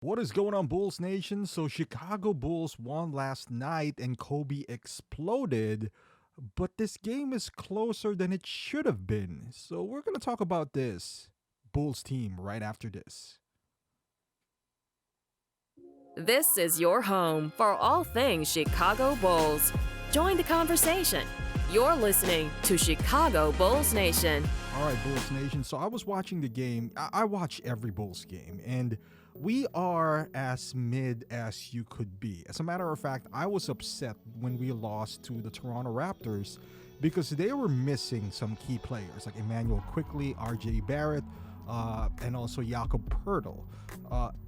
What is going on, Bulls Nation? So, Chicago Bulls won last night and Coby exploded, but this game is closer than it should have been. So, we're going to talk about this Bulls team right after this. This is your home for all things Chicago Bulls. Join the conversation. You're listening to Chicago Bulls Nation. All right, Bulls Nation. So, I was watching the game. I watch every Bulls game, and we are as mid as you could be. As a matter of fact, I was upset when we lost to the Toronto Raptors because they were missing some key players like Emmanuel Quickly, RJ Barrett, and also Jakob Pertl.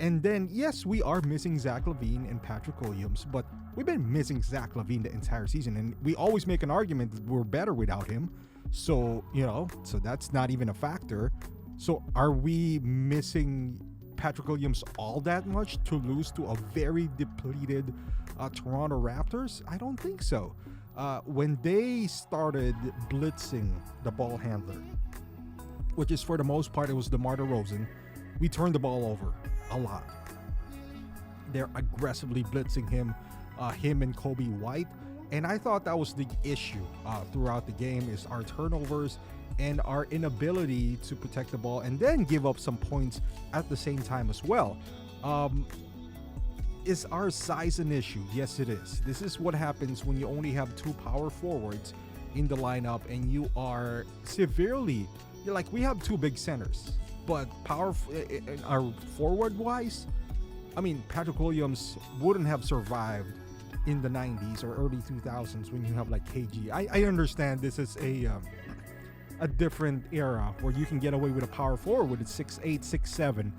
And then, yes, we are missing Zach LaVine and Patrick Williams, but we've been missing Zach LaVine the entire season, and we always make an argument that we're better without him. So, so that's not even a factor. So are we missing Patrick Williams all that much to lose to a very depleted Toronto Raptors? I don't think so. When they started blitzing the ball handler, which is for the most part, it was DeMar DeRozan, we turned the ball over a lot. They're aggressively blitzing him and Coby White. And I thought that was the issue throughout the game is our turnovers and our inability to protect the ball and then give up some points at the same time as well. Is our size an issue? Yes, it is. This is what happens when you only have two power forwards in the lineup and you are you're like, we have two big centers, but our forward wise, I mean, Patrick Williams wouldn't have survived in the 90s or early 2000s when you have like KG. I understand this is a different era where you can get away with a power forward at 6'8", 6'7",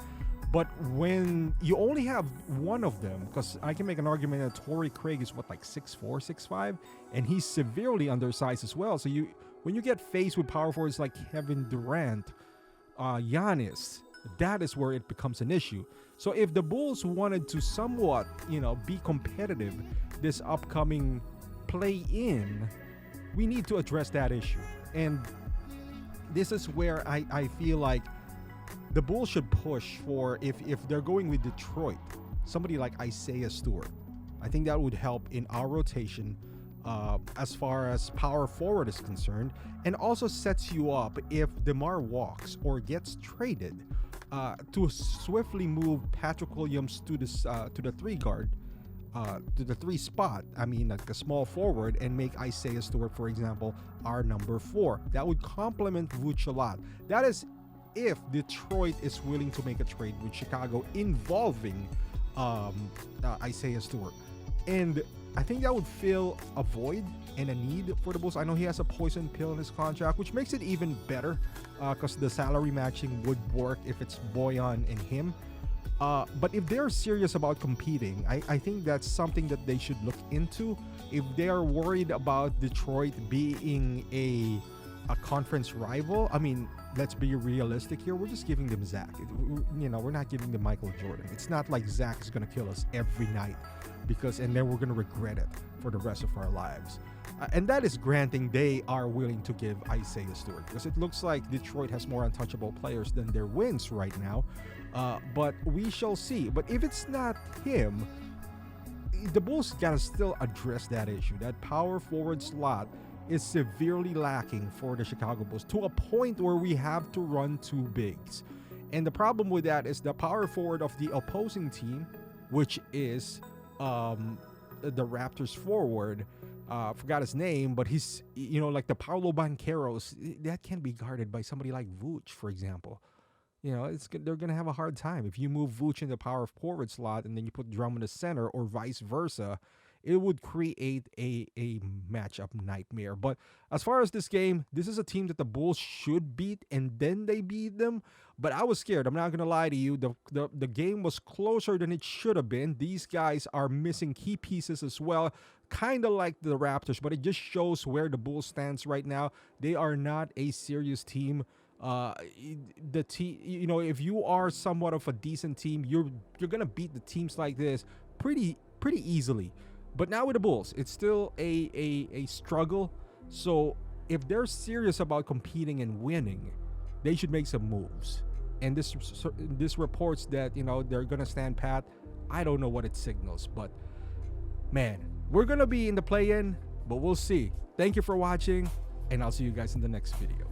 but when you only have one of them, because I can make an argument that Torrey Craig is like 6'4", 6'5", and he's severely undersized as well. So when you get faced with power forwards like Kevin Durant, Giannis, that is where it becomes an issue. So if the Bulls wanted to somewhat, be competitive this upcoming play-in, we need to address that issue. And this is where I feel like the Bulls should push for, if they're going with Detroit, somebody like Isaiah Stewart. I think that would help in our rotation as far as power forward is concerned, and also sets you up if DeMar walks or gets traded to swiftly move Patrick Williams to the three guard, to the three spot. I mean, like the small forward, and make Isaiah Stewart, for example, our number 4. That would complement Vooch a lot. That is if Detroit is willing to make a trade with Chicago involving Isaiah Stewart. And I think that would fill a void and a need for the Bulls. I know he has a poison pill in his contract, which makes it even better because the salary matching would work if it's Boyan and him. But if they're serious about competing, I think that's something that they should look into. If they are worried about Detroit being a conference rival, I mean, let's be realistic here. We're just giving them Zach. We're not giving them Michael Jordan. It's not like Zach is going to kill us every night and then we're going to regret it for the rest of our lives. And that is granting they are willing to give Isaiah Stewart, because it looks like Detroit has more untouchable players than their wins right now. But we shall see. But if it's not him, the Bulls got to still address that issue. That power forward slot is severely lacking for the Chicago Bulls to a point where we have to run two bigs. And the problem with that is the power forward of the opposing team, which is the Raptors forward, forgot his name, but he's, like the Paolo Bancheros, that can be guarded by somebody like Vooch, for example. They're going to have a hard time. If you move Vooch in the power forward slot and then you put Drum in the center or vice versa, it would create a matchup nightmare. But as far as this game, this is a team that the Bulls should beat, and then they beat them. But I was scared. I'm not going to lie to you. The game was closer than it should have been. These guys are missing key pieces as well, kind of like the Raptors, but it just shows where the Bulls stands right now. They are not a serious team. The team, if you are somewhat of a decent team, you're going to beat the teams like this pretty easily. But now with the Bulls, it's still a struggle. So if they're serious about competing and winning, they should make some moves. and this reports that, you know, they're gonna stand pat. I don't know what it signals, but man, we're gonna be in the play-in, but we'll see. Thank you for watching, and I'll see you guys in the next video.